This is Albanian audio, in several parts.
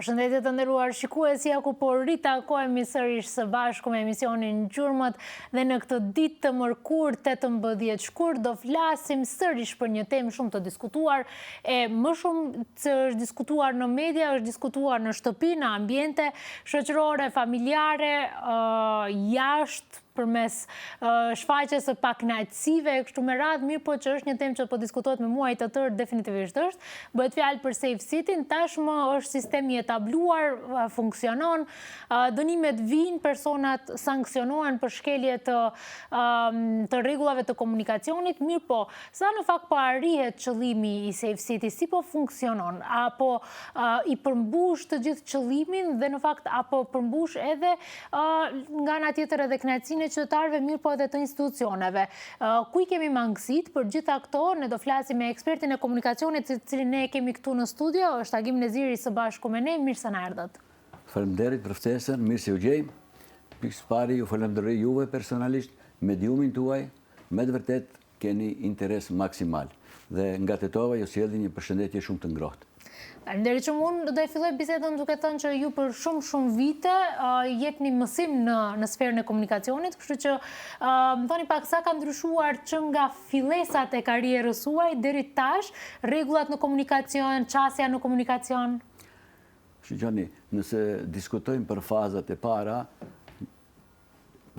Përshëndetje të nderuar shikues, ja ku po ritakohemi sërish së bashku me emisionin Gjurmët dhe në këtë ditë të mërkurë 18 shkurt do flasim sërish për një temë shumë të diskutuar, e më shumë që është diskutuar në media, është diskutuar në shtëpi, në ambiente shoqërore, familjare, jashtë përmes shfaqjes së pakënaqësive e kështu me radhë, mirë po që është një temë që po diskutohet me muaj të tërë, definitivisht është. Bëhet fjalë për Safe City-n, tashmë është sistemi etabluar, funksionon, dënimet vijnë, personat sankcionohen për shkelje të rregullave të komunikacionit, mirë po, sa në fakt po arrihet qëllimi i Safe City, si po funksionon, apo i përmbush të gjithë qëllimin dhe në fakt apo përmbush edhe nga ana tjetër edhe kënaqësinë e qytetarëve, mirë po edhe të institucioneve. Ku i kemi mangësit për gjitha këto, ne do flasim me ekspertin e komunikacionit, cilin ne kemi këtu në studio, është Agim Neziri së bashku me ne, mirë se na erdhët. Faleminderit për ftesën, mirë se u gjej. Pikës pari ju falenderoj juve personalisht, mediumin tuaj, me të vërtet keni interes maksimal. Dhe nga Tetova ju sjellni një përshëndetje shumë të ngrohtë. Faleminderit shumë, unë do e filloj bisedën duke thënë që ju për shumë vite jepni mësim në sferën e komunikacionit, kështu që më thoni pak sa ka ndryshuar që nga fillesat e karrierës suaj deri tash, rregullat në komunikacion, çësia në komunikacion. Shikoni, nëse diskutojmë për fazat e para,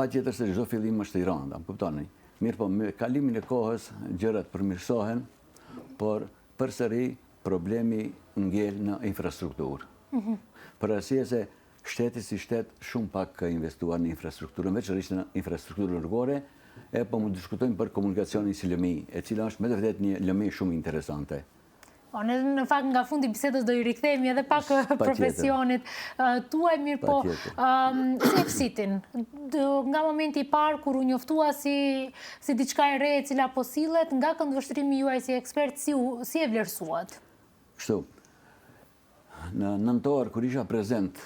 patjetër se çdo fillim është i rëndë, më kuptoni. Mirë po, me kalimin e kohës gjërat përmirësohen, por përsëri problemi ngel në infrastrukturë. Për arsye se shteti si shtet shumë pak ka investuar në infrastrukturën, veçanërisht në infrastrukturën rrugore, e po mu diskutojmë për komunikacionin si lëmi, e cila është me të vërtetë një lëmi shumë interesante. Në fakt nga fundi bisedës do i rikthehemi edhe pak profesionit tuaj, mirë po, Safe City-n, nga momenti i parë kur u njoftua si diçka e re e cila po sillet, nga këndvështrimi juaj si ekspert, si e vlerësuat? Kështu, në nëntor, kur isha prezent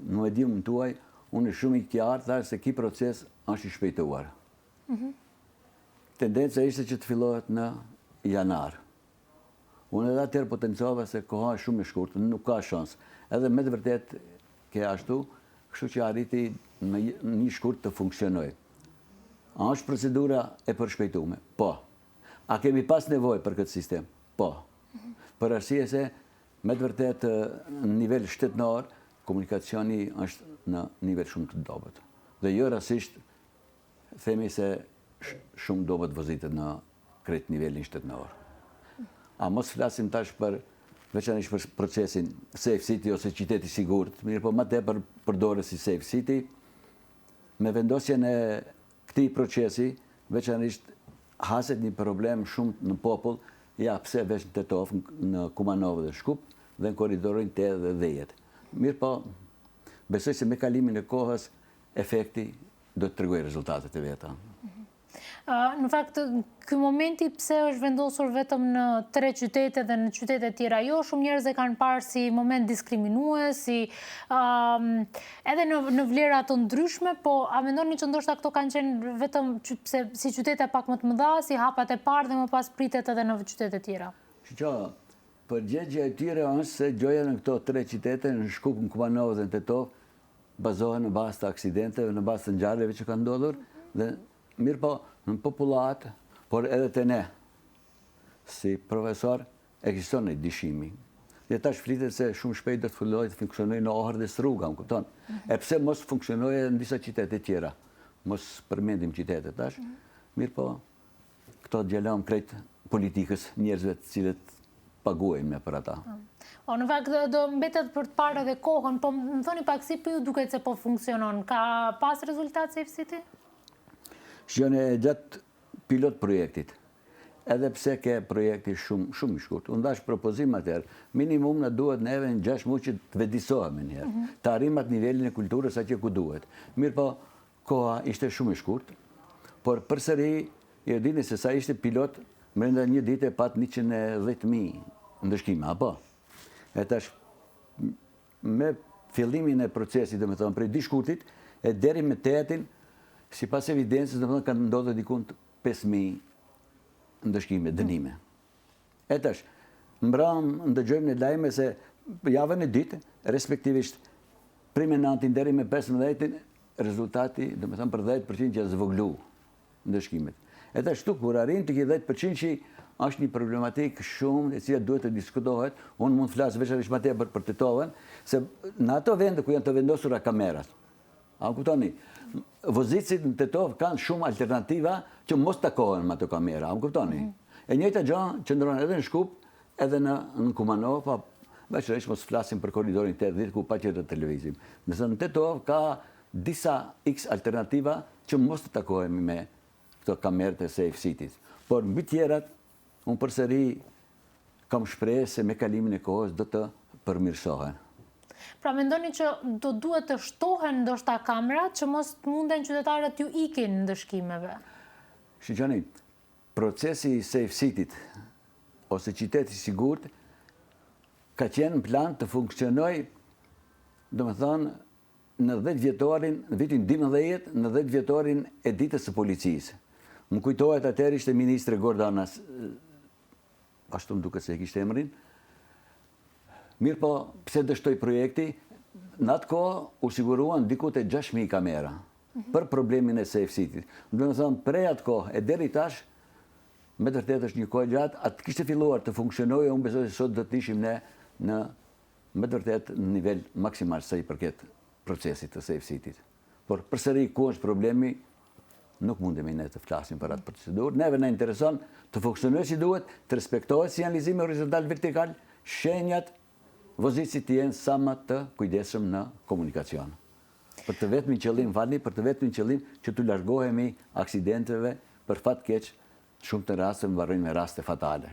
në edimin tuaj, unë shumë i qartë thash se ky proces është i shpejtuar. Tendenca ishte që të fillohet në janar. Unë edhe atëherë potencova se koha është shumë e shkurtër, nuk ka shans. Edhe me të vërtet ke ashtu, kështu që arriti në një shkurt të funksionoj. A është procedura e përshpejtuar? Po. A kemi pas nevojë për këtë sistem? Po. Për arsye se me të vërtet në nivel shtetënor, komunikacioni është në nivel shumë të dobët. Dhe jo rastësisht themi se shumë dobët vëzitet në krejt nivelin shtetënor. A mos flasim tash për veçanërisht për procesin Safe City ose qyteti i sigurt, mirë po më tepër përdoret si Safe City, me vendosjen e këtij procesi, veçanërisht haset një problem shumë në popull, ja pse veç në Tetov, në Kumanov dhe Shkup, dhe në koridorin 8 dhe 10. Mirë po, besoj se me kalimin e kohës, efekti do të tregojë rezultatet e veta. Në fakt, ky momenti pse është vendosur vetëm në 3 qytete dhe në qytete tjera jo, shumë njerëz e kanë parë si moment diskriminues, edhe në vlera të ndryshme, po a mendoni që ndoshta këto kanë qenë vetëm si qytete pak më të mëdha, si hapat e parë dhe më pas pritet edhe në qytete tjera? Shiko, përgjegjja e tyre është se gjoja në këto 3 qytete, në Shkup, në Kumanov dhe në Tetov, bazohen në bazë të aksidenteve, në bazë të ngjarjeve që kanë ndodhur, dhe mirë po, në popullat, por edhe të ne, si profesor, ekziston një dishimi. Dhe tash flitet se shumë shpejt do të fillojë të funksionojë në Ohër dhe Struga, më kupton? E pse mos funksionojë në disa qytete tjera? Mos përmendim qytete tash. Mirë po, këto gjelon krejt politikës njerëzve të cilët paguajnë me për ata. Në fakt do mbetet për të parë edhe kohën, po më thoni pak si për ju duket se po funksionon. Ka pas rezultat Safe City? Shqone gjatë pilot projektit, edhe pse ke projekti shumë i shkurt, unë dash propozim atëherë, minimum në duhet neve në 6 muaj që të vedisohemi njëherë, të arrim atë nivelin e kulturës sa që ku duhet. Mirë po, koha ishte shumë i shkurt, por përsëri, e dini se sa ishte pilot, brenda një dite pat 110.000 ndëshkime, apo? E tash, me fillimin e procesit, dhe me thonë, prej di shkurtit, e deri me 8-in, si pas evidencës, dhe më thonë, kanë ndodhur diku 5.000 ndëshkime, dënime. E tash, mbram ndëgjojmë në lajme se javën e ditë, respektivisht prime nëntin deri me 15-in, rezultati, do me thëmë për 10% që zvoglu ndëshkimet. Edhe ashtu, kur arrin të ki 10% që është një problematik shumë e cila duhet të diskutohet, unë mund të flasë veçanërisht më tepër për Tetovën, se në ato vende ku janë të vendosura kamerat, a kuptoni, vozicit në Tetovë kanë shumë alternativa që mos takohen me ato kamera, a kuptoni? E njëjta gjë qëndron edhe në Shkup, edhe në Kumanov, pa veçanërisht mos flasim për korridorin 80 ku pa qenë televizim. Nëse në Tetovë ka disa X alternativa që mos të takohemi me këto kamerët e Safe City-s. Por mbi tjerat, unë përsëri kam shprehje se me kalimin e kohës do të përmirësohen. Pra mendoni që do duhet të shtohen ndoshta kamerat që mos munden qytetarët ju ikin ndëshkimeve? Shikoni, procesi i Safe City-t ose qyteti i sigurt ka qenë në plan të funksionoj, domethënë, në 10 vjetorin, në vitin 12, në 10 vjetorin e ditës së policisë. Më kujtohet atëherë ishte ministre Gordanas, ashtu më duket se e kishte emrin. Mirë po, pse dështoi projekti, në atë kohë u siguruan diku te 6.000 kamera për problemin e Safe City. Do të thonë, prej atë kohë e deri tash, me të vërtetë është një kohë gjatë, atë kishte filluar të funksionojë, unë besoj se sot do të ishim ne në me të vërtetë në nivel maksimal sa i përket procesit të Safe City-t. Por përsëri ku është problemi, nuk mundemi ne të flasim për atë procedurë. Neve na intereson të funksionojë si duhet, të respektohet sinjalizimi horizontal vertikal, shenjat, vozicit të jenë sa më të kujdesshëm në komunikacion. Për të vetmin qëllim, për të vetmin qëllim që të largohemi aksidenteve, për fat keq, shumë të raste më varrojnë me raste fatale.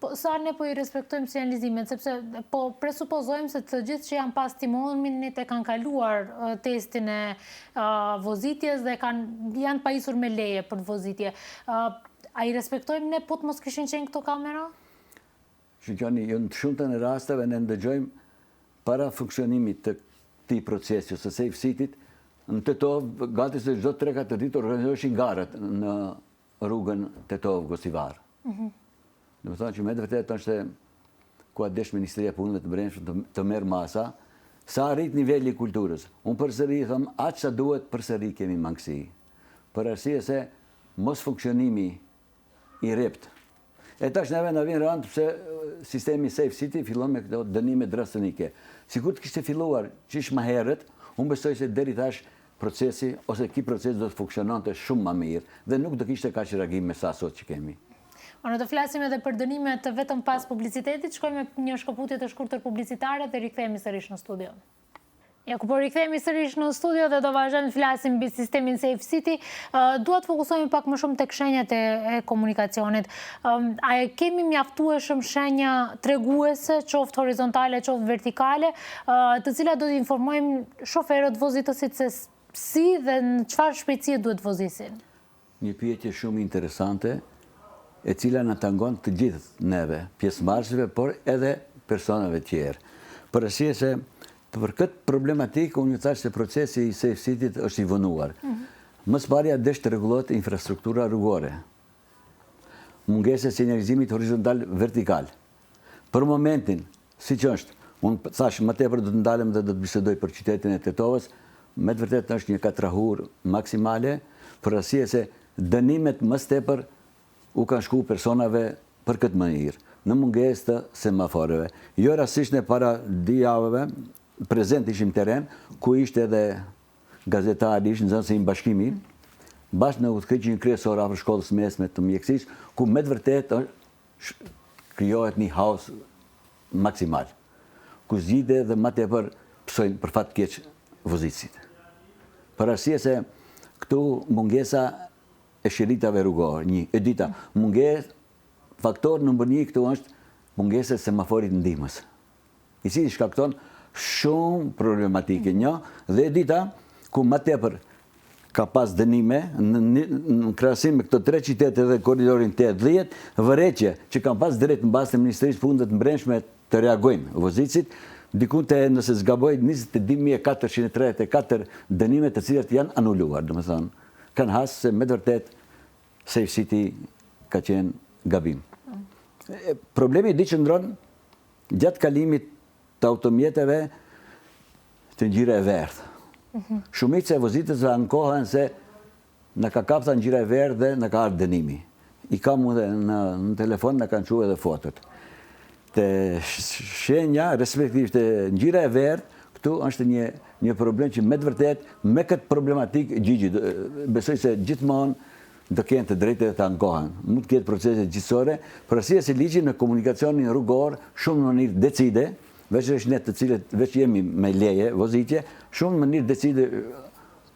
Po sa ne po i respektojmë sinjalizimet, sepse po presupozojmë se të gjithë që janë pas timonit e kanë kaluar testin e vozitjes dhe janë pajisur me leje për vozitje. A i respektojmë ne po të mos kishin qenë këto kamera? Shikoni, jo në shumë të në rasteve ne ndëgjojmë para funksionimit të këtij procesi ose Safe City-t, në Tetovë gati se çdo 3-4 ditë organizoheshin garat në rrugën Tetovë-Gosivar. Dhe më thonë që me të vërtetë është ku a desh Ministria e Punëve të Brendshme të merë masa, sa arrit nivelli i kulturës. Unë përsëri thëmë, aq sa duhet përsëri kemi mangësi. Për arsye se mos funksionimi i rrept. E tash neve na vjen rënd pse sistemi Safe City fillon me këto dënime drastonike. Sikur të kishte filluar qish më herët, unë besoj se deri tash procesi ose ky proces do të funksiononte shumë më mirë dhe nuk do kishte kaq reagim me sa sot që kemi. Në të flasim edhe për dënimet vetëm pas publicitetit, shkojmë me një shkëputje të shkurtër publicitare dhe rikthehemi sërish në studio. Ja, ku po rikthehemi sërish në studio dhe do vazhdojmë të flasim mbi sistemin Safe City, dua të fokusohemi pak më shumë tek shenjat e komunikacionit. A e kemi mjaftueshëm shenja treguese, qoftë horizontale, qoftë vertikale, të cilat do të informojmë shoferët vozitësit se si dhe në çfarë shpejtësie duhet vozisin? Një pyetje shumë interesante, e cila na tangon të gjithë neve, pjesëmarrësve, por edhe personave tjerë. Për arsye se për këtë problematikë, unë ju thash se procesi i Safe City-t është i vonuar. Më së pari desh të rregullohet infrastruktura rrugore. Mungesa e sinjalizimit horizontal vertikal. Për momentin, siç është, unë thash më tepër do të ndalem dhe do të bisedoj për qytetin e Tetovës, me të vërtetë është një katrahur maksimale, për arsye se dënimet më së tepër u kanë shku personave për këtë mënyrë, në mungesë të semaforeve. Jo rastisht ne para 2 javëve prezent ishim teren, ku ishte edhe gazetari, ishtë nxënësi i bashkimi, bashkë në udhëheqjen kryesor afër shkollës mesme të mjekësisë, ku me të vërtetë krijohet një haos maksimal, ku zgjidhe dhe më tepër psojnë për fat keq vozitësit. Për arsye se këtu mungesa e shiritave rrugore, një, e dyta, faktor numër 1 këtu është mungesa e semaforit ndihmës, i cili shkakton shumë problematike, një, dhe e dyta, ku më tepër ka pas dënime, në krahasim me këto 3 qytete dhe korridorin 8-10, vërejtje që kanë pas drejt në bazë të Ministrisë Punëve të Brendshme të reagojnë vozicit, diku te, nëse zgaboj, 22.434 dënime të cilat janë anuluar, domethënë, kanë hasë se me të vërtet Safe City ka qenë gabim. Problemi di qëndron gjatë kalimit të automjeteve të ngjyre e verdhë. Shumica e vozitësve ankohen se në ka kapta ngjyra e verdhë dhe në ka ardhur dënimi. I kam edhe në telefon, në kanë quajtur edhe fotot. Te shenja, respektivisht ngjyra e verdhë, këtu është një problem që me të vërtet, me këtë problematik, Gjigji, besoj se gjithmonë do kenë të drejtë të ankohen. Mund të ketë procese gjithësore, për arsye se ligji në komunikacionin rrugor shumë në mënyrë decide, veçanërisht ne të cilët veç jemi me leje, vozitje, shumë në mënyrë decide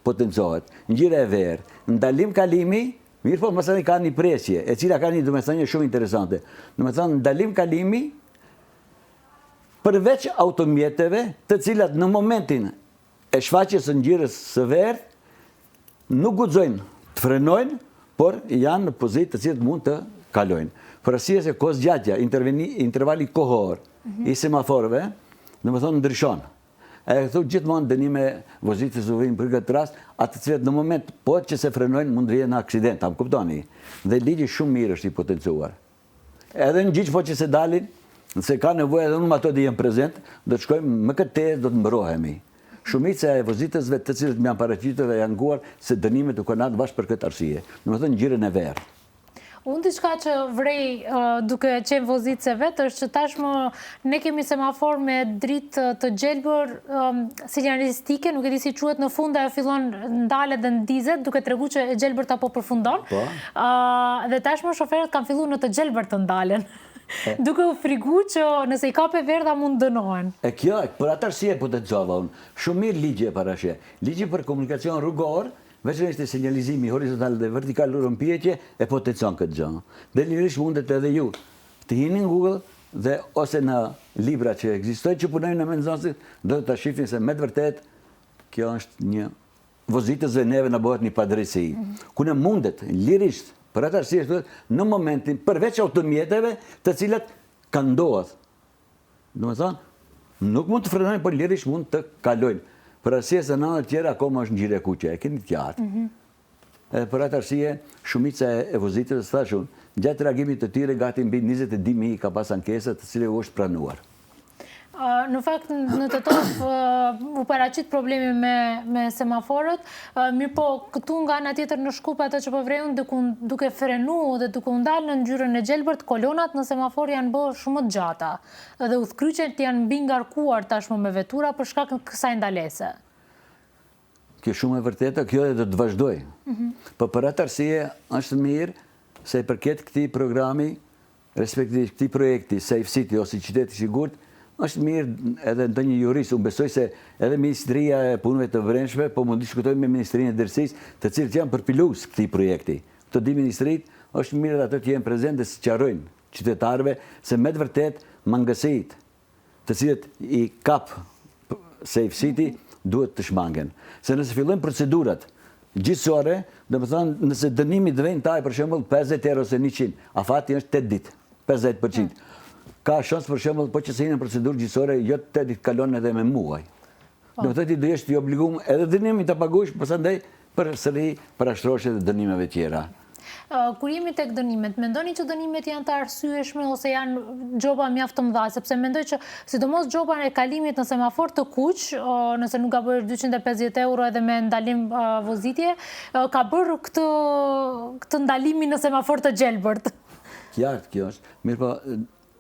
potencohet. Ngjyra e verdhë, ndalim kalimi, mirë po mësani ka një presje, e cila ka një domethënie shumë interesante. Domethënë ndalim kalimi përveç automjeteve, të cilat në momentin e shfaqjes së ngjyrës së verdhë nuk guxojnë të frenojnë, por janë në pozitë të cilat mund të kalojnë. Për arsye se kohëzgjatja, intervali kohor i semaforëve, domethënë ndryshon. E këtu gjithmonë dënime vozitës u vijnë për këtë rast, atë cilat në moment po që se frenojnë mund të vijë në aksident, më kuptoni? Dhe ligji shumë mirë është i potencuar. Edhe në gjithë po që se dalin, nëse ka nevojë edhe unë ato të jem prezent, do të shkojmë me këtë tezë, do të mbrohemi. Shumica e vozitësve të cilët më janë paraqitur dhe janë nguar se dënimet u kanë bashkë për këtë arsye. Domethënë ngjyrën e verdhë. Unë diçka që vrej duke qenë vozitës e vetë është që tashmë ne kemi semafor me dritë të gjelbër sinjalistike, nuk e di si quhet në fund ajo fillon ndalet dhe ndizet duke tregu që e gjelbërt apo përfundon. Dhe tashmë shoferët kanë filluar në të gjelbërt të ndalen. Duke u frigu që nëse i kape verdha mund dënohen. E kjo, për atë arsye potencova unë. Shumë mirë ligje para shje. Ligji për komunikacion rrugor, veçanërisht sinjalizimi horizontal dhe vertikal rrëmpietje e potencon këtë gjë. Dhe lirisht mundet edhe ju të hini në Google dhe ose në libra që ekzistojnë që punojnë në menzosit, do të shifni se me të vërtet kjo është një vozitës dhe neve në bëhet një padrejtësi. Ku ne mundet lirisht për atë arsye në momentin përveç automjeteve të cilat kanë ndodhur. Domethënë, nuk mund të frenojnë, por lirisht mund të kalojnë. Për arsye se në anët tjera akoma është ngjyrë e kuqe, e keni të qartë. Edhe për atë arsye, shumica e vozitëve thash unë, gjatë reagimit të tyre gati mbi 22.000 ka pas ankesa të cilave u është pranuar. Në fakt, në të tofë u paraqit problemi me semaforët, mirë po, këtu nga ana tjetër në Shkup ato që po vrejun duke frenu dhe duke u ndalë në ngjyrën e gjelbërt, kolonat në semafor janë bërë shumë të gjata dhe udhkryqet janë mbi ngarkuar tashmë me vetura për shkak të kësaj ndalese. Kjo shumë e vërtetë, kjo edhe do të vazhdoj. Po për atë arsye është mirë se i përket këtij programi, respektivisht këtij projekti Safe City ose qyteti i sigurt, është mirë edhe ndonjë jurist, unë besoj se edhe Ministria e Punëve të Brendshme, po mund të diskutojmë me Ministrinë e Drejtësisë, të cilët janë përpilues këtij projekti. Këto dy ministrit, është mirë edhe ato të jenë prezente dhe sqarojnë qytetarëve se me të vërtet mangësitë të cilët i kap Safe City duhet të shmangen. Se nëse fillojnë procedurat gjithësore, domethënë nëse dënimi të vjen taj për shembull 50 euro ose 100, afati është 8 ditë, 50%. Ka shans për shembull po që se hinë në procedurë gjithësore, jo 8 ditë kalon edhe me muaj. Domethënë ti do jesh i obliguar edhe dënimin ta paguash, pastaj përsëri parashtrohesh edhe dënimeve tjera. Kur jemi tek dënimet, mendoni që dënimet janë të arsyeshme ose janë gjoba mjaft të mëdha, sepse mendoj që sidomos gjoba e kalimit në semafor të kuq, nëse nuk ka bërë 250 euro edhe me ndalim vozitje, ka bërë këtë ndalimin në semafor të gjelbërt. Qartë kjo është. Mirë po,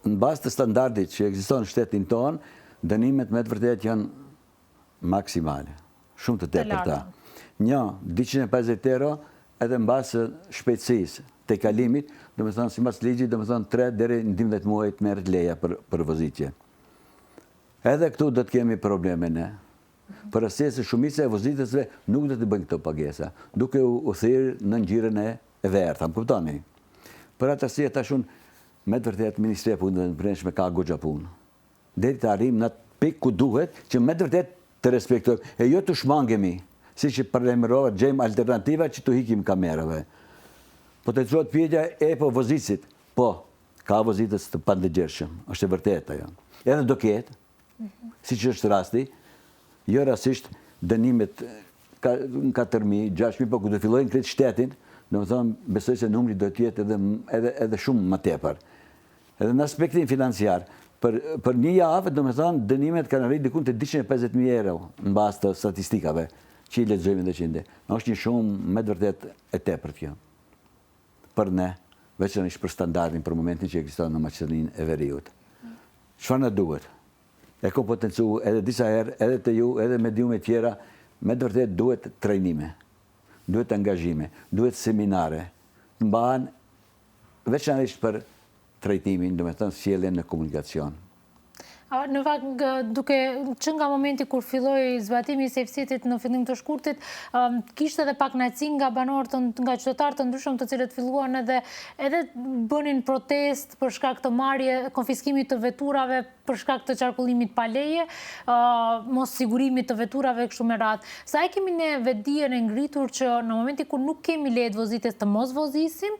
në bazë të standardit që ekziston në shtetin tonë, dënimet me të vërtet janë maksimale, shumë të tepërta. 250 euro edhe në bazë shpejtësisë të kalimit, domethënë sipas ligjit, domethënë 3 deri në 12 muaj të merret leja për vozitje. Edhe këtu do të kemi probleme ne. Për arsye se shumica e vozitësve nuk do të bëjnë këto pagesa, duke u thirrë në ngjyrën e verdhë, më kuptoni? Për atë arsye tash unë me të vërtet Ministria e Punëve të Brendshme ka goxha punë. Deri të arrijmë në atë pikë ku duhet që me të vërtet të respektojmë e jo të shmangemi, siç e paralajmërova, gjejmë alternativa që të hikim kamerave. Po të thotë pyetja po vozitësit, po ka vozitës të pandëgjershëm, është e vërtetë ajo. Edhe do ketë, siç është rasti, jo rastisht dënimet në 4.000, 6.000, po ku do fillojnë këtë shtetin, domethënë besoj se numri do të jetë edhe shumë më tepër. Edhe në aspektin financiar, Për një javë, do me thonë, dënimet kanë rritë dikun të 250.000 euro në bazë të statistikave që i lexojmë dhe qinde. Është një shumë me të vërtet e tepërt kjo. Për ne, veçanërisht për standardin për momentin që ekziston në Maqedoninë e Veriut. Çfarë na duhet? E kom potencu edhe disa herë, edhe të ju, edhe me me tjera, me të vërtet duhet trajnime, duhet angazhime, duhet seminare, të mbahen veçanërisht për trajtimin, do me thënë sjelljen në komunikacion. Në fakt, duke që nga momenti kur filloi zbatimi i safesetit në fillim të shkurtit, kishte edhe pak kënaqësi nga banorët, nga qytetarët të ndryshëm të cilët filluan edhe bënin protest për shkak të marrje, konfiskimit të veturave për shkak të qarkullimit pa leje, mos sigurimit të veturave kështu me radhë. Sa e kemi ne vetdijen e ngritur që në momenti kur nuk kemi leje të vozitjes të mos vozisim,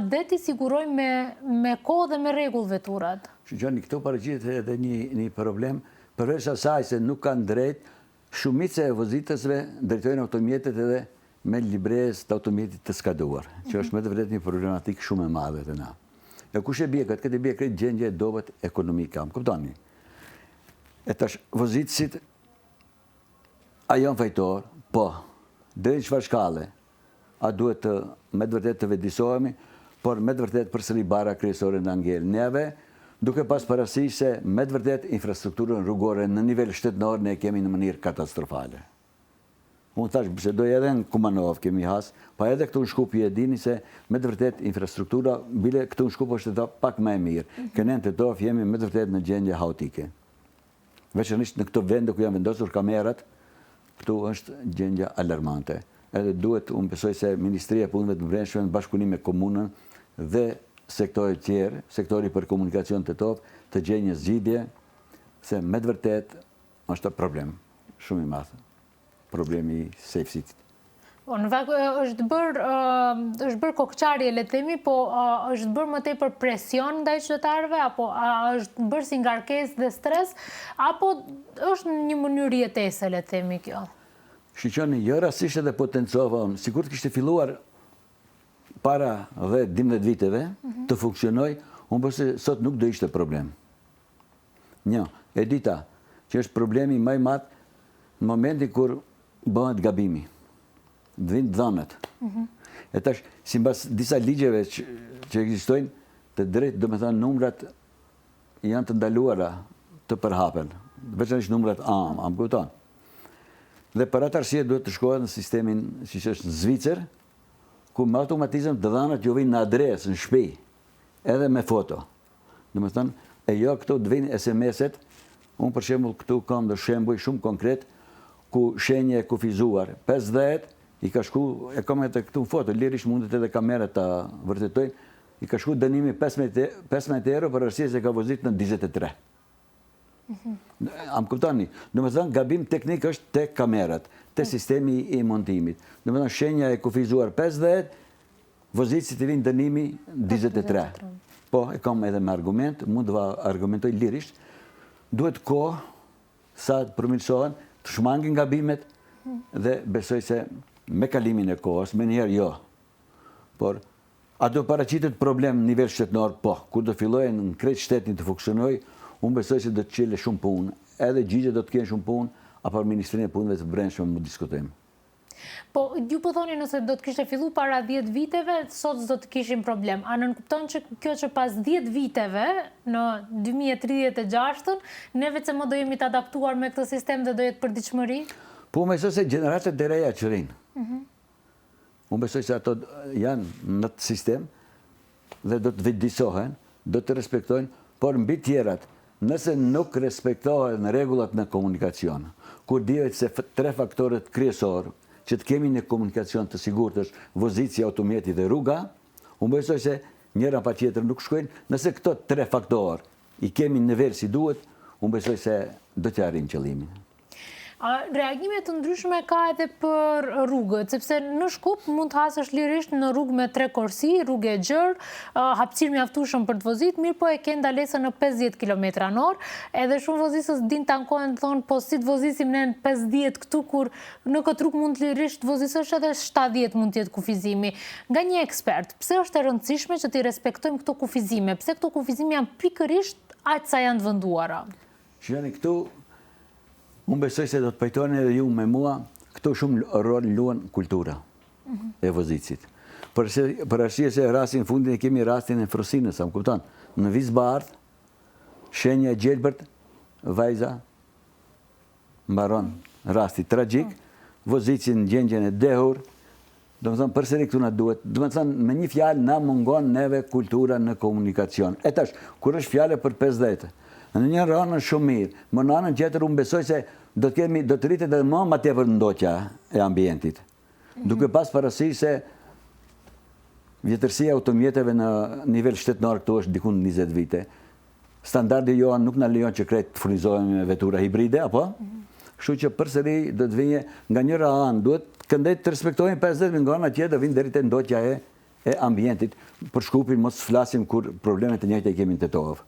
dhe t'i sigurojmë me kohë dhe me rregull veturat. Gjoni, këto paraqitet edhe një problem, përveç asaj se nuk kanë drejt, shumica e vozitësve drejtojnë automjetet edhe me libres të automjetit të skaduar, që është me të vërtet një problematik shumë e madhe të na. E kush e bie këtë e bie këtë gjendje e dobët ekonomika, më kuptoni. E tash vozitësit, a janë fajtor, po, drejt çfarë shkalle, a duhet të me të vërtet të vedisohemi, por me të vërtet përsëri bara kryesore në angel neve, duke pas parasysh se me të vërtet infrastrukturën rrugore në nivel shtetënor ne kemi në mënyrë katastrofale. Unë thash, bisedoj edhe në Kumanov kemi has, pa edhe këtu në Shkupi e dini se me të vërtet infrastruktura, bile këtu në Shkup është pak më e mirë. Kënen të tof jemi me të vërtet në gjendje haotike. Veçanërisht në këto vende ku janë vendosur kamerat, këtu është gjendja alarmante. Edhe duhet, unë besoj se Ministria e Punëve të Brendshme në bashkëpunim me komunën dhe sektorit tjerë, sektori për komunikacion të top, të gjejë një zgjidhje, se me të vërtet është problem shumë i madh, problemi i safesetit. Në fakt është bërë kokçarje, le të themi, po është bërë më tepër presion ndaj qytetarëve, apo është bërë si ngarkesë dhe stres, apo është një mënyrë jetese, le të themi kjo? Shiqoni, jo rastisht edhe potencova unë, sikur të kishte filluar para dhe 12 viteve të funksionoj, unë përse sot nuk do ishte problem. Një, e dita, që është problemi më i madh në momenti kur bëhet gabimi, vinë dhënat. E tash, sipas disa ligjeve që ekzistojnë, të drejtë, do me thënë, numrat janë të ndaluara të përhapen, veçanërisht numrat am kupton. Dhe për atë arsye duhet të shkohet në sistemin që është në Zvicër, ku me automatizëm të dhënat ju vinë në adresë, në shtëpi, edhe me foto. Do me thënë, e jo këto të vinë SMS-et, unë për shembull këtu kam dhe shembuj shumë konkret, ku shenje e kufizuar, 50, i ka shku, e kam edhe këtu në foto, lirisht mundet edhe kamerët të vërtetojnë, i ka shku dënimi 15 euro për arsye se ka vozit në 23. Am kuptoni, do me thënë, gabim teknik është te kamerat, te sistemi i montimit. Do me thënë, shenja e kufizuar 50, vozit si të vinë dënimi 23. Po, e kam edhe me argument, mund të argumentoj lirisht, duhet kohë sa të përmirësohen, të shmangin gabimet, dhe besoj se me kalimin e kohës, me njerë jo. Por, a do paraqitet problem në nivel shtetënor? Po, kur do fillojë në krejt shtetin të funksionoj, unë besoj se do të qele shumë punë, edhe gjigje do të kenë shumë punë, apo Ministrinë e Punëve të Brendshme më diskutojmë. Po, ju po thoni nëse do të kishte fillu para 10 viteve, sot s'do të kishim problem. A nënkupton që kjo që pas 10 viteve, në 2036, neve që më do jemi të adaptuar me këtë sistem dhe do jetë për diqëmëri? Po, unë besoj se gjeneratët e reja që rinë. Unë besoj se ato janë në të sistem dhe do të vedisohen, do të respektojnë, por mbi tjerat, nëse nuk respektohen rregullat në komunikacion, kur dihet se 3 faktorët kryesorë që të kemi në komunikacion të sigurt është vozitja, automjeti dhe rruga, unë besoj se njëra pa tjetër nuk shkojnë. Nëse këto 3 faktorë i kemi në nivel si duhet, unë besoj se do të arrijmë qëllimin. Reagimet të ndryshme ka edhe për rrugët, sepse në Shkup mund të hasësh lirisht në rrugë me 3 korsi, rrugë e gjerë, hapësirë mjaftueshëm për të vozit, mirë po e ke ndalesën në 50 km/h, edhe shumë vozisës din të ankohen të thonë, po si të vozisim ne në 50 këtu, kur në këtë rrugë mund të lirisht vozisësh edhe 70 mund të jetë kufizimi. Nga një ekspert, pse është e rëndësishme që t'i respektojmë këto kufizime? Pse këto kufizime janë pikërisht aq sa janë të venduara? Shihoni këtu, unë besoj se do të pajtoni edhe ju me mua, këtu shumë rol luan kultura e vozicit. Për arsye se rastin fundin e kemi rastin e Frosinës, sa më kupton. Në Vizbardh, shenja e gjelbërt, vajza mbaron rasti tragjik, vozicin në gjendjen e dehur, do më thënë përsëri këtu na duhet, do më thënë me një fjalë na mungon neve kultura në komunikacion. E tash, kur është fjale për 50, në një rënë shumë mirë, më në anën tjetër unë besoj se do të rritet edhe më tepër ndoqja e ambientit. Duke pas parasysh se vjetërsia automjeteve në nivel shtetënar këtu është diku 20 vite. Standardi jonë nuk na lejon që krejt të furnizohemi me vetura hibride, apo? Kështu që përsëri do të vijë nga njëra anë, duhet këndej të respektojnë 50, nga ana tjetër vinë deri te ndoqja e ambientit. Për shkupin mos flasim kur problemet e njëjta i kemi në Tetovë.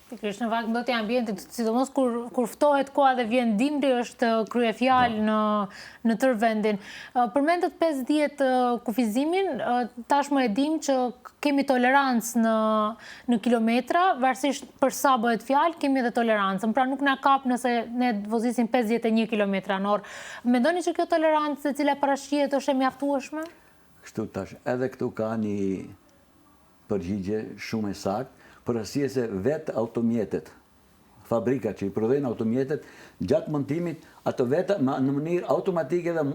Pikërisht në fakt ndotja e ambientit, sidomos kur ftohet koha dhe vjen dimri, është kryefjalë në tërë vendin. Përmendet 50 kufizimin, tashmë e dim që kemi tolerancë në kilometra, varësisht për sa bëhet fjalë, kemi edhe tolerancën. Pra nuk na kap nëse ne vozisim 51 km/h. Mendoni që kjo tolerancë e cila parashihet është e mjaftueshme? Kështu tash, edhe këtu ka një përgjigje shumë e saktë. Për arsye se vetë automjetet, fabrika që i prodhojnë automjetet, gjatë montimit, ato vetë në mënyrë automatike dhe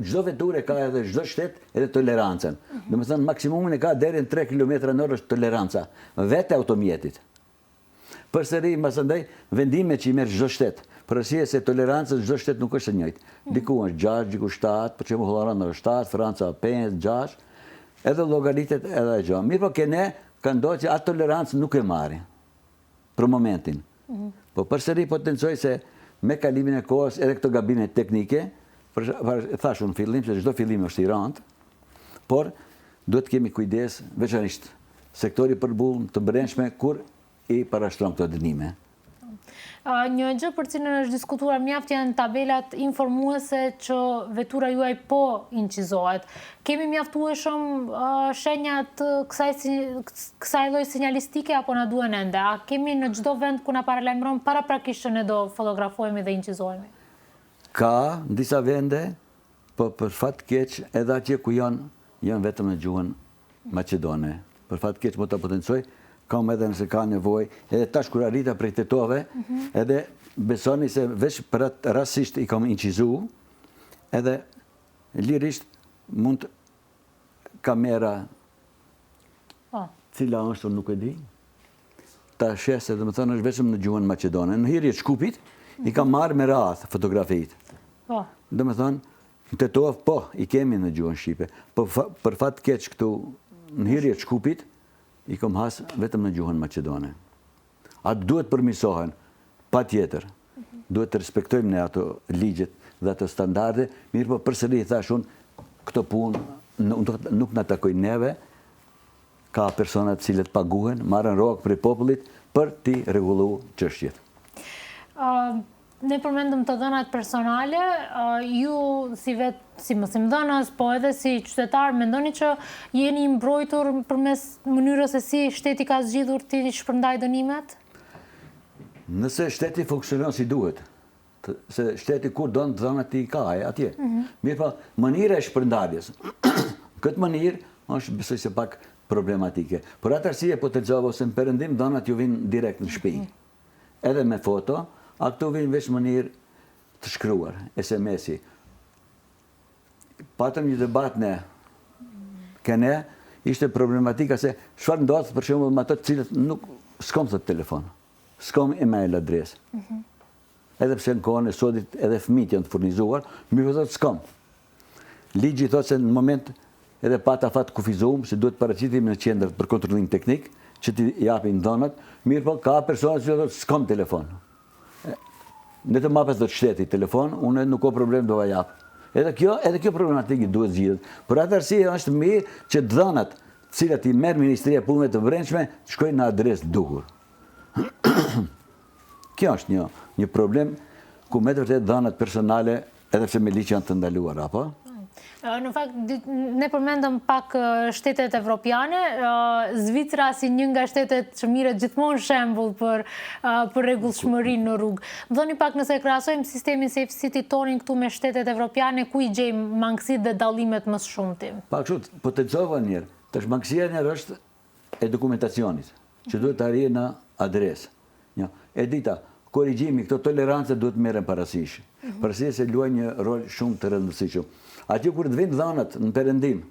çdo veturë ka edhe çdo shtet edhe tolerancën. Domethënë maksimumin e ka deri në 3 km/h është toleranca, vetë automjetit. Përsëri mbasandaj vendime që i merr çdo shtet, për arsye se toleranca çdo shtet nuk është e njëjtë. Diku është 6, diku 7, për shembull Hollanda është 7, Franca 5, 6, edhe llogaritet edhe ajo. Mirë po kene ka ndodhur që atë tolerancë nuk e marrin për momentin. Po përsëri potencoj se me kalimin e kohës edhe këto gabime teknike, thash unë fillim se çdo fillim është i rëndë, por duhet kemi kujdes veçanërisht sektori përballë të brendshme kur i parashtron këto dënime. Një gjë për cilën është diskutuar mjaft janë tabelat informuese që vetura juaj po incizohet. Kemi mjaftueshëm shenja të kësaj lloj sinjalistike apo na duhen ende? A kemi në çdo vend ku na paralajmëron paraprakisht që ne do fotografohemi dhe incizohemi? Ka në disa vende, po për fat keq edhe atje ku janë vetëm në gjuhën maqedone. Për fat keq më ta potencoj, kam edhe nëse ka nevojë, edhe tash kur arrita prej Tetove, edhe besoni se veç për atë rastisht i kam incizu, edhe lirisht mund kamera cila është nuk e di, ta shes se domethënë është vetëm në gjuhën maqedone. Në hyrje të Shkupit i kam marrë me radh fotografitë. Domethënë në Tetovë po i kemi në gjuhën shqipe, po për fat keq këtu në hyrje të Shkupit i kom has vetëm në gjuhën maqedone. Atë duhet përmirësohen, pa tjetër. Duhet të respektojmë ne ato ligjet dhe ato standarde, mirë po përsëri thash unë, këto punë nuk na takojnë neve, ka persona të cilët paguhen, marrën rrogë prej popullit për t'i rregulluar çështjet. Ne përmendëm të dhënat personale, ju si mësimdhënës, po edhe si qytetar, mendoni që jeni mbrojtur përmes mënyrës se si shteti ka zgjidhur të shpërndaj dënimet? Nëse shteti funksionon si duhet, se shteti kur don të dhënat i ka atje. Mirë po, mënyra e shpërndarjes. Këtë mënyrë është besoj se pak problematike. Por atë arsye po të xhavo se në perëndim dhënat ju vinë direkt në shtëpi. Edhe me foto, a këto vinë veç mënyrë të shkruar, SMS-i. Patëm një debat ne kene, ishte problematika se çfarë ndodh për shembull me ato të cilët nuk s'kam të telefon, s'kam email adresë. Edhe pse në kohën e sotit edhe fëmijët janë të furnizuar, mirë thotë s'kam. Ligji thotë se në moment edhe pata fat kufizuar se duhet paraqitemi në qendër për kontrollim teknik, që t'i japin dhënat, mirë po ka persona që thotë s'kam telefon. Ne të mapes do të shteti telefon, unë nuk ka problem do va jap. Edhe kjo problematikë duhet zgjidhet. Për atë arsye është mirë që dhënat, të cilat i merr Ministria e Punëve të Brendshme, shkojnë në adresë të duhur. Kjo është një problem ku me të vërtet dhënat personale, edhe pse me ligj janë të ndaluara, apo? Në fakt, ne përmendëm pak shtetet evropiane, Zvicra si një nga shtetet që mirët gjithmonë shembull për rregullshmërinë në rrugë. Më thoni pak nëse krahasojmë sistemin Safe City tonin këtu me shtetet evropiane, ku i gjejmë mangësitë dhe dallimet më së shumti? Pak kështu, potencova njërë. Tash mangësia njërë është e dokumentacionit, që duhet të arrijë në adresë. E dita, korrigjimi, këto tolerancë duhet merren parasysh. Parasysh se luajnë një rol shumë të rëndësishëm. Aty kur të vinë dhënat në perëndim,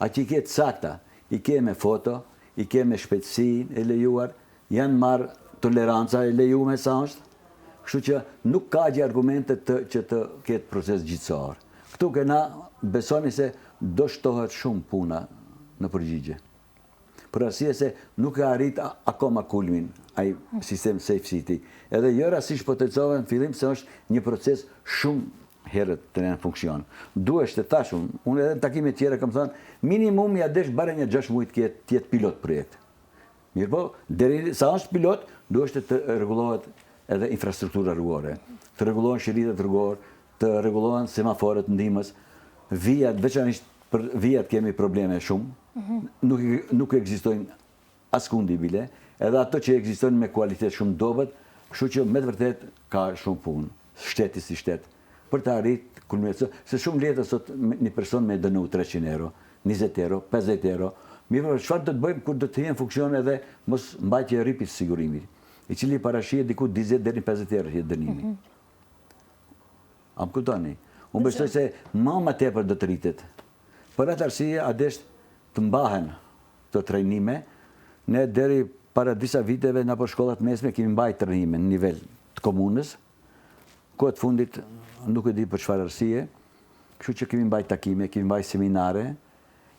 aty i ke të sakta, i ke me foto, i ke me shpejtësinë e lejuar, janë marrë toleranca e lejuar sa është, kështu që nuk ka gjë argumente që të ketë proces gjithësor. Këtu kena besoni se do shtohet shumë puna në përgjigje. Për arsye se nuk e arrit akoma kulmin ai sistem Safe City. Edhe jo rastisht potencova në fillim se është një proces shumë herët të në funksion. Duhesh të thashun, unë edhe në takime tjera kam thënë, minimum ja desh bare një 6 muajt tjetë pilot projekt. Mirë po, deri sa është pilot, duhesh të rregullohet edhe infrastruktura rrugore, të rregullohen shiritat rrugore, të rregullohen semaforët ndihmës, vijat, veçanërisht për vijat kemi probleme shumë, nuk ekzistojnë askundi bile, edhe ato që ekzistojnë me kualitet shumë dobët, kështu që me të vërtet ka shumë punë, shteti si shtet, për të arrit kulminacion, se shumë lehtë sot një person me dënu 300 euro, 20 euro, 50 euro, mirë, çfarë do të bëjmë kur do të jenë funksion edhe mos mbajtje e rripit sigurimit, i cili parashihet diku 20 deri 50 euro jetë dënimi. A më kuptoni? Unë besoj se më tepër do të rritet. Për atë arsye, adesht të mbahen të trajnime, ne deri para disa viteve në për shkollat mesme kemi mbajt trajnime në nivel të komunës, kohët fundit nuk e di për çfarë arsye, kështu që kemi mbajt takime, kemi mbajt seminare,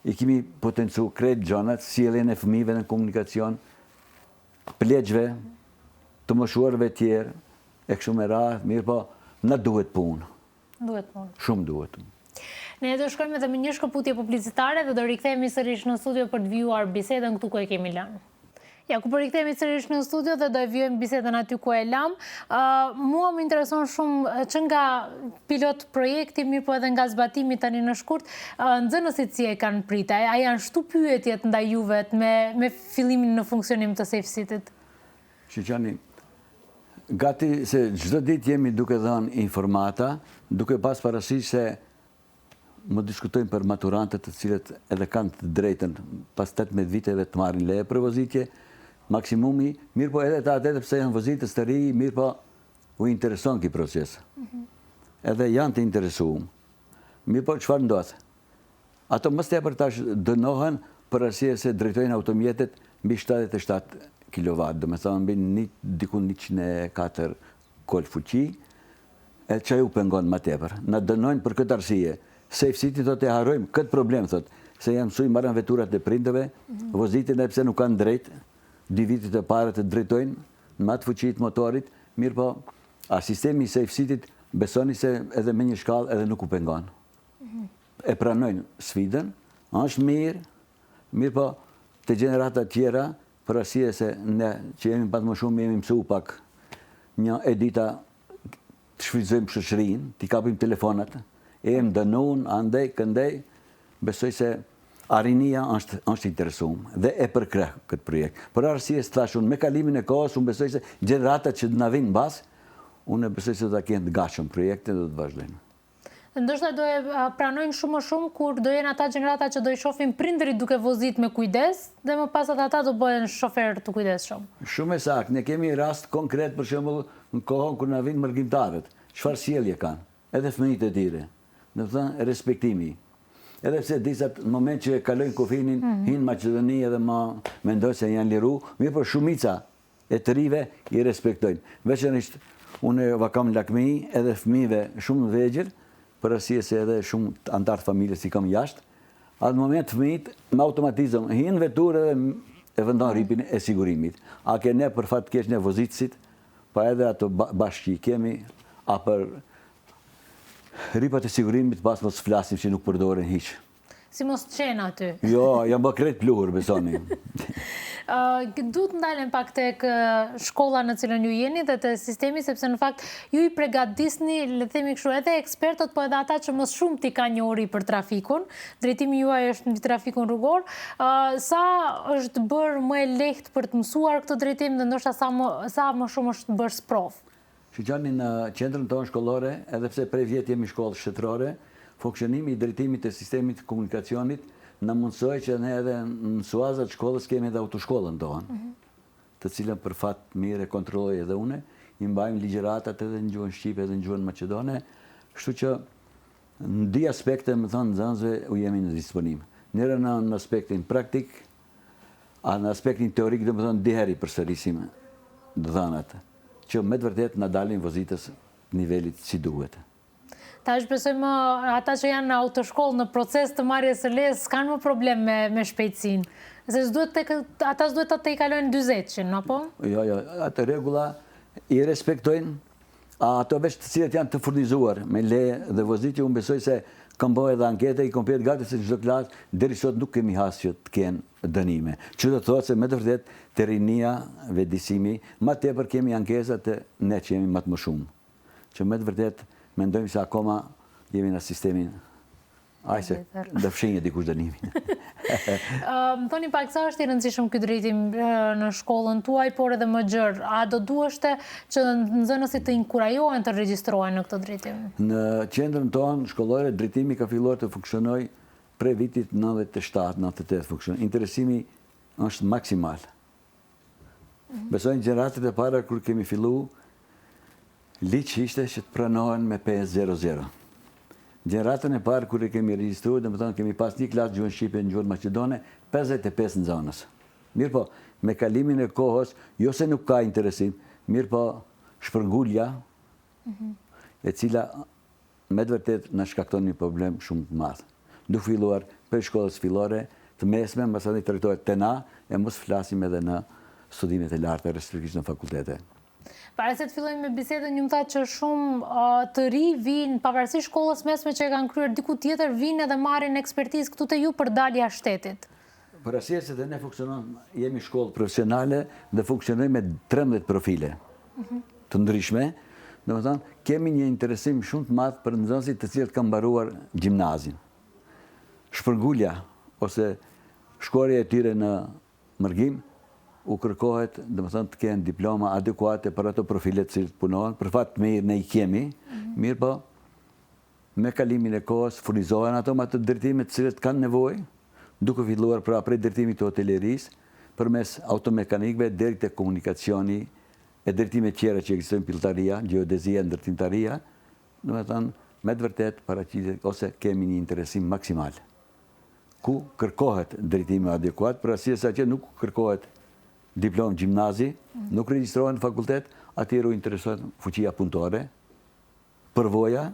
i kemi potencu krejt gjonat, sjelljen e fëmijëve në komunikacion, pleqve, të moshuarve tjerë, e kështu me radhë, mirë po, na duhet punë. Duhet punë. Shumë duhet. Ne do shkojmë edhe me një shkëputje publicitare dhe do rikthehemi sërish në studio për të vijuar bisedën këtu ku e kemi lënë. Ja, ku për rikthehemi sërish në studio dhe do e vijojmë bisedën aty ku e lam. Mua më intereson shumë që nga pilot projekti, mirë po edhe nga zbatimi tani në shkurt, nxënësit si e kanë prita, a janë shtu pyetjet ndaj juve me fillimin në funksionim të Safe City-t? Shiqani, gati se çdo ditë jemi duke dhënë informata, duke pas parasysh se më diskutojmë për maturantët të cilët edhe kanë të drejtën pas 18 viteve të marrin leje për vozitje, maksimumi, mirë po edhe të atete pse janë vozitës të ri, mirë po u intereson këj proces. Edhe janë të interesuar. Mirë po çfarë ndodh? Ato më tepër tash dënohen për arsye se drejtojnë automjetet mbi 77 kW, domethënë mbi diku 104 kol fuqi, e që ju pengon më tepër. Na dënojnë për këtë arsye. Safe City thotë e harrojmë këtë problem, thotë, se janë mësuj marrën veturat e prindëve, vozitin e pse nuk kanë drejt, 2 vitit e parë të drejtojnë në matë fuqit motorit, mirë po, a sistemi Safe City besoni se edhe me një shkallë edhe nuk u pengon. E pranojnë sfidën, është mirë po, të gjenerata tjera, për arsye se ne që jemi pak më shumë, jemi mësu pak një edita të shfrytëzojmë shoqërinë, t'i kapim telefonat, e më dënun, andej, këndej, besoj se Arinia është interesuar dhe e përkreh këtë projekt. Për arsye se thashun, me kalimin e kohës, unë besoj se gjeneratat që na vinë mbas, unë besoj se do ta kenë të gatshëm projektin dhe do të vazhdojnë. Ndoshta do e pranojnë shumë më shumë kur do jenë ata gjenerata që do i shohin prindërit duke vozit me kujdes dhe më pas ata do bëhen shoferë të kujdesshëm. Shumë e saktë, ne kemi rast konkret për shembull në kohën kur na vinë mërgjimtarët, çfarë sjellje kanë, edhe fëmijët e tyre. Do të thënë respektimi. Edhe pse disa në moment që kalojnë kufinin, hinë Maqedoni edhe më mendoj se janë liru, mirë për shumica e të rive i respektojnë. Veçanërisht unë kam lakmi edhe fëmijëve shumë vegjël, për arsye se edhe shumë antar të familjes i kam jashtë. Atë moment fëmijët me automatizëm hinë veturë e vendan rripin e sigurimit. A ke ne për fat keq ne vozitësit, pa edhe ato bashkë kemi, a për ripat e sigurimit pas mos flasim që nuk përdoren hiq. Si mos qenë aty. Jo, jam bë krejt pluhur, besoni. Duhet ndalen pak tek shkolla në cilën ju jeni dhe të sistemi, sepse në fakt ju i përgatisni, le të themi kështu, edhe ekspertët, po edhe ata që më shumë ti ka njohuri për trafikun. Drejtimi juaj është në trafikun rrugor. Sa është bërë më e lehtë për të mësuar këtë drejtim dhe ndoshta sa më shumë është bërë sprov? Shqyqani në qendrën tonë shkollore, edhe pse prej vjetë jemi shkollë shtetërore, funksionimi i drejtimit të sistemit të komunikacionit në mundsoj që ne edhe në suazat shkollës kemi edhe autoshkollën tonë, të cilën për fat mire kontrolloj edhe une, i mbajmë ligjeratat edhe në gjuhën Shqipe edhe në gjuhën Maqedone, kështu që në di aspekte, më thonë, nxënësve u jemi në disponim. Njëra në aspektin praktik, a në aspektin teorik, dhe më thonë, diheri përsërisim dhënat, që me të vërtet në dalin vozitës nivelit si duhet. Ta është besojmë ata që janë në autoshkollë në proces të marrjes së lejes s'kanë më problem me shpejtësinë. Se ata s'duhet të i kalojnë 40-shin, apo? Jo, atë regula i respektojnë, ato veç të cilët janë të furnizuar me leje dhe vozitje, unë besoj se kam bëjë edhe ankete, i komplet gati se në çdo klasë, deri sot nuk kemi hasë që të kenë dënime. Që do të thotë se me të vërtet të rinia, vedisimi, ma tepër kemi ankesat të ne që jemi më të më shumë. Që me të vërtet mendojmë se akoma jemi në sistemin ajse dhe fshinje dikush dënimin. Më thoni pak, sa është i rëndësishëm ky drejtim në shkollën tuaj, por edhe më gjerë? A do duheshte që nxënësit të inkurajohen të regjistrohen në këtë drejtim? Në qendrën tonë shkollore, drejtimi ka filluar të funksionoj pre vitit 97-98 funksionoj. Interesimi është maksimal. Besojnë gjeneratet e para kur kemi fillu, liq ishte që të pranohen me 500. Gjeneratën e parë kur e kemi regjistruar, dhe më thonë kemi pas një klasë gjuhën Shqipe në gjuhën Maqedone, 55 në zonës. Mirë po, me kalimin e kohës, jo se nuk ka interesim, mirë po shpërngulja, e cila me të vërtet në shkakton një problem shumë të madh. Duke filluar për shkollës fillore, të mesme, mbasani trajtohet te na, e mos flasim edhe në studimet e larta, respektivisht në fakultete. Para se të fillojmë me bisedën, ju më thatë që shumë të ri vinë, pavarësisht shkollës mesme që e kanë kryer diku tjetër, vinë edhe marrin ekspertizë këtu te ju për dalja shtetit. Për arsye se ne funksionon, jemi shkollë profesionale dhe funksionojmë me 13 profile të ndryshme, domethënë kemi një interesim shumë të madh për nxënësit të cilët kanë mbaruar gjimnazin. Shpërngulja ose shkoria e tyre në Mërgim u kërkohet, domethënë të kenë diploma adekuate për ato profile të cilët punohen. Për fat të mirë ne i kemi, mirë po me kalimin e kohës furnizohen ato me ato drejtime të cilët kanë nevojë, duke filluar pra prej drejtimit të hotelerisë, përmes automekanikëve deri te komunikacioni e drejtime tjera që ekzistojnë, pilltaria, gjeodezia, ndërtimtaria, domethënë me të vërtet paraqitet ose kemi një interesim maksimal ku kërkohet drejtimi adekuat, për arsye se atje nuk kërkohet diplom gjimnazi, nuk regjistrohen në fakultet, atëherë u interesohet fuqia punëtore, përvoja,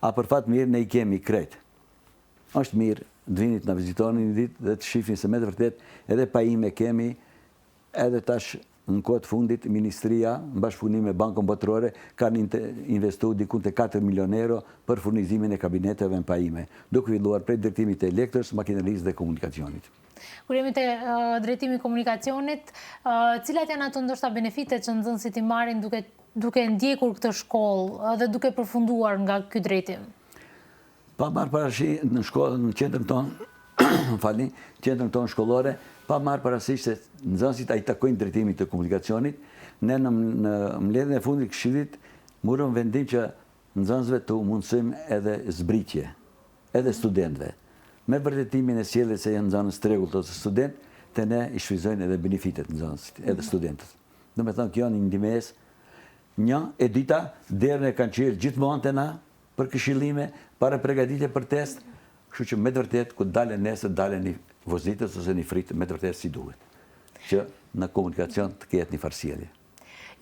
a për fat mirë ne i kemi krejt. Është mirë të vinit në vizitoni një ditë dhe të shifni se me të vërtet edhe pajime kemi, edhe tash në kohët fundit Ministria, në bashkëpunim me Bankën Botërore, kanë investu dikun të 4 milion euro për furnizimin e kabineteve në pajime, duke filluar prej drejtimit të elektrës, makinerisë dhe komunikacionit. Kur jemi te drejtimi i komunikacionit, cilat janë ato ndoshta benefitet që nxënësit i marrin duke ndjekur këtë shkollë dhe duke përfunduar nga ky drejtim? Pa marrë parasysh në shkollën, në qendrën tonë, falni, qendrën tonë shkollore, pa marrë parasysh se nxënësit ai takojnë drejtimit të komunikacionit, ne në mbledhjen e fundit këshillit morëm vendim që nxënësve të mundsojmë edhe zbritje, edhe studentëve. Me vërtetimin e sjelljes se janë nxënës tregullt ose student, te ne i shfryzojnë edhe benefitet nxënësit, edhe studentët. Domethënë kjo janë ndihmës. Një e dita derën e kanë qirë gjithmonë te na për këshillime, para përgatitje për test, kështu që me të vërtet ku dalen nesër dalen një vozitës ose një fritë me të vërtet si duhet, që në komunikacion të ketë një farsjellje.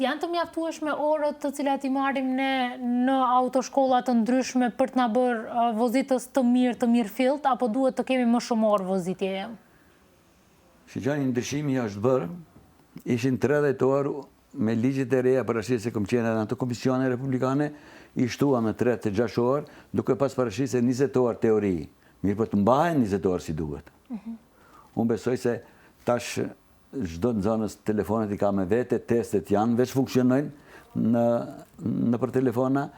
Janë të mjaftueshme orët të cilat i marrim ne në autoshkolla të ndryshme për të na bërë vozitës të mirë fillt, apo duhet të kemi më shumë orë vozitjeje? Shqipëni ndryshimi është bërë, ishin 30 orë me ligjet e reja, për arsye se kom qenë në ato komisione republikane, i shtuam në 3 të 6 orë, duke pas parasysh se 20 orë teori, mirë për të mbahen 20 orë si duhet. Unë besoj se tash çdo në zonës telefonet i ka me vete, testet janë, veç funksionojnë në për telefona.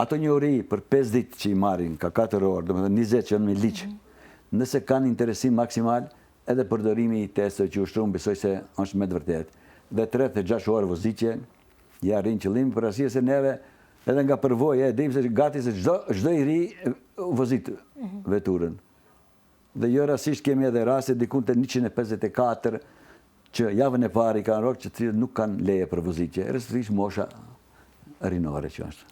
Ato njohuri për 5 ditë që i marrin, ka 4 orë, domethënë 20 që janë me liq. Nëse kanë interesim maksimal, edhe përdorimi i testeve që ushtruan, besoj se është me të vërtetë. Dhe 3 e 6 orë vozitje, ja rrin qëllimin për arsye se neve edhe nga përvoja e dim se gati se çdo i ri vozit veturën. Dhe jo rastisht kemi edhe raste diku te 154 që javën e parë i kanë rrokë që cilët nuk kanë leje për vozitje. Rrethsisht mosha rinore që është.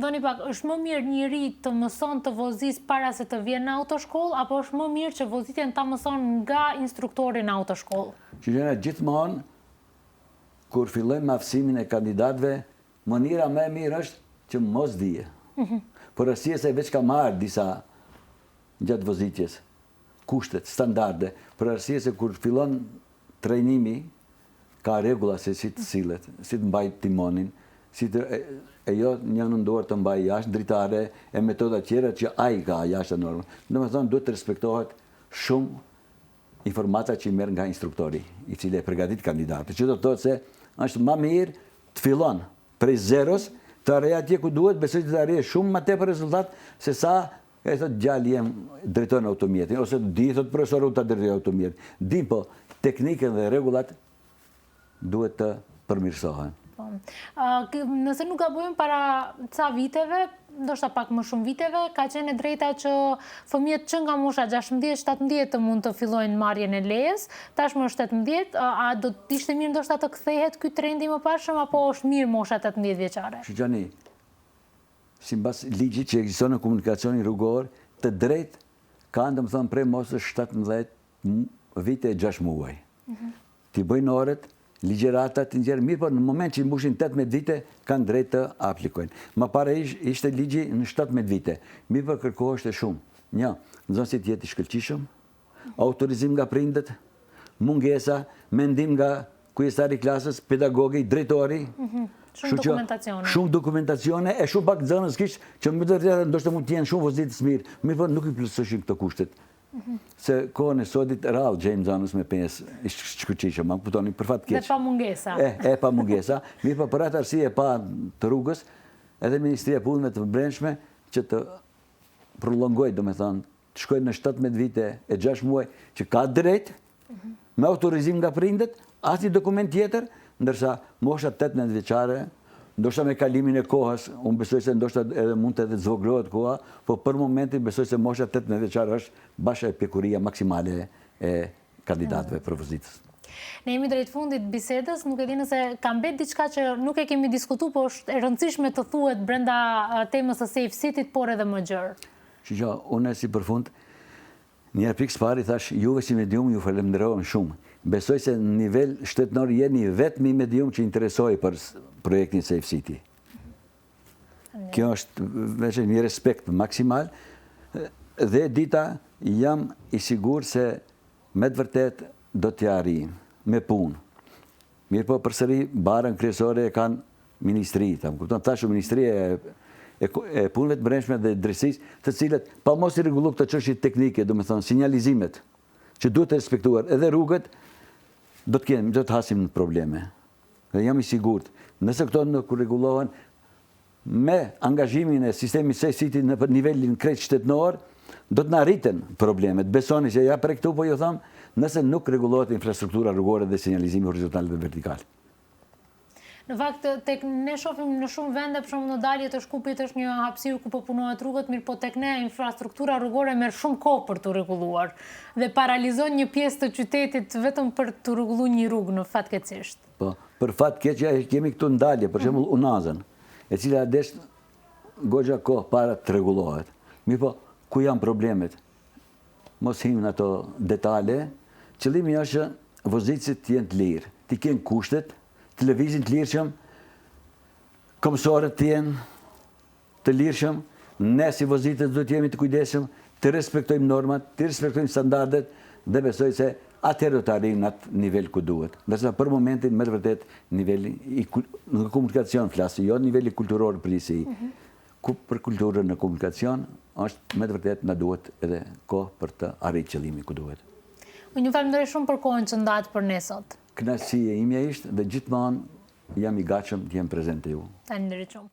Doni pak, është më mirë njëri të mëson të vozis para se të vjen në autoshkollë, apo është më mirë që vozitjen ta mëson nga instruktori në autoshkollë? Që gjëna gjithmonë, kur fillojmë me aftësimin e kandidatëve, mënyra më e mirë është që mos dije. Por arsye se veç ka marrë disa gjatë vozitjes, kushtet, standarde, për arsye se kur fillon trajnimi, ka rregulla se si të sillet, si të mbaj timonin, si të e jo një në dorë të mbaj jashtë dritare e metoda tjera që ai ka jashtë normën. Domethënë duhet të respektohet shumë informata që i merr nga instruktori, i cili e përgatit kandidatin. Që do të thotë se është më mirë të fillon prej zeros, të arrijë atje ku duhet, besoj të arrijë shumë më tepër rezultat se sa e thot djali jem drejton automjetin, ose di thot profesor ta drejtoj automjetin. Di po teknikën dhe rregullat duhet të përmirësohen. Nëse nuk gabojmë para ca viteve, ndoshta pak më shumë viteve, ka qenë e drejta që fëmijët që nga mosha 16-17 të mund të fillojnë marrjen e lejes, tashmë është 18, a do të ishte mirë ndoshta të kthehet ky trendi më parshëm, apo është mirë mosha 18 vjeçare? Shikoni, sipas ligjit që ekziston në komunikacionin rrugor, të drejtë kanë domethënë prej mosës 17 vite e 6 muaj. Ti bëjnë orët, ligjeratat të njerë mirë, por në moment që i mbushin 18 vite, kanë drejt të aplikojnë. Më pare ishte ligji në 17 vite, mirë për kërkohë është e shumë. Një, në zonë si të jetë i shkëlqishëm, autorizim nga prindët, mungesa, mendim nga kujesari klasës, pedagogi, drejtori. Shumë dokumentacione. Shumë dokumentacione, e shumë pak zonës kishë që më të rrëtë ndoshtë mund t'jenë shumë vozitës mirë, mirë por nuk i plësëshin këto kushtet. Se kohën e sodit rrallë gjejmë zonës me pensë i shkëlqishëm, ma kuptoni, për fat keq. Dhe pa mungesa. E pa mungesa. Mirë po për atë arsye e pa të rrugës, edhe Ministria e Punëve të Brendshme që të prolongoj, domethënë, të shkojnë në 17 vite e 6 muaj, që ka drejt me autorizim nga prindët, asnjë dokument tjetër, ndërsa mosha 18 vjeçare, ndoshta me kalimin e kohës, unë besoj se ndoshta edhe mund të zvoglohet koha, po për momentin besoj se mosha 18 vjeçare është bashkë e pjekuria maksimale e kandidatëve për vozitës. Ne jemi drejt fundit bisedës, nuk e di nëse ka mbet diçka që nuk e kemi diskutuar, por është e rëndësishme të thuhet brenda temës së Safe City-t, por edhe më gjerë. Shiko, unë si përfund, një pikë pari thash, juve si medium ju falenderoj shumë. Besoj se në nivel shtetënor jeni vetmi medium që interesoj për projektin Safe City. Kjo është veç një respekt maksimal dhe dita jam i sigur se me të vërtet do t'ja arrijim me punë. Mirë po përsëri barën kryesore e kanë ministri, thashë ministria e punëve të brendshme dhe drejtësisë, të cilët pa mos i rregulluar këto çështje teknike, domethënë sinjalizimet që duhet të respektuar, edhe rrugët do të hasim në probleme. Dhe jam i sigurt, nëse këto nuk rregullohen me angazhimin e sistemit Safe City në nivelin krejt shtetënor, do të na rriten problemet. Besoni se ja për këtu po ju them, nëse nuk rregullohet infrastruktura rrugore dhe sinjalizimi horizontal dhe vertikal. Në fakt, tek ne shohim në shumë vende, për shembull në dalje të Shkupit është një hapësirë ku po punohet rrugët, mirë po tek ne infrastruktura rrugore merr shumë kohë për të rregulluar dhe paralizon një pjesë të qytetit vetëm për të rregulluar një rrugë në fatkeqësisht. Po, për fat keq kemi këtu ndalje, për shembull Unazën, e cila desh goxha kohë para të rregullohet. Mirë po, ku janë problemet? Mos him në ato detale. Qëllimi është vozitësit të jenë të lirë, të kenë kushtet, të lëvizin të lirshëm, komësorët të jenë të lirshëm, ne si vozitës duhet jemi të kujdesshëm, të respektojmë normat, të respektojmë standardet dhe besoj se atëherë do të arrijmë në atë nivel ku duhet. Ndërsa për momentin me të vërtet niveli në komunikacion flasë, jo niveli kulturor prisi. Për kulturën në komunikacion është me të vërtet na duhet edhe kohë për të arritur qëllimin ku duhet. Unë ju falenderoj shumë për kohën që ndatë për ne sot. Kënaqësia ime ishte dhe gjithmonë jam i gatshëm të jem prezent te ju. Faleminderit shumë.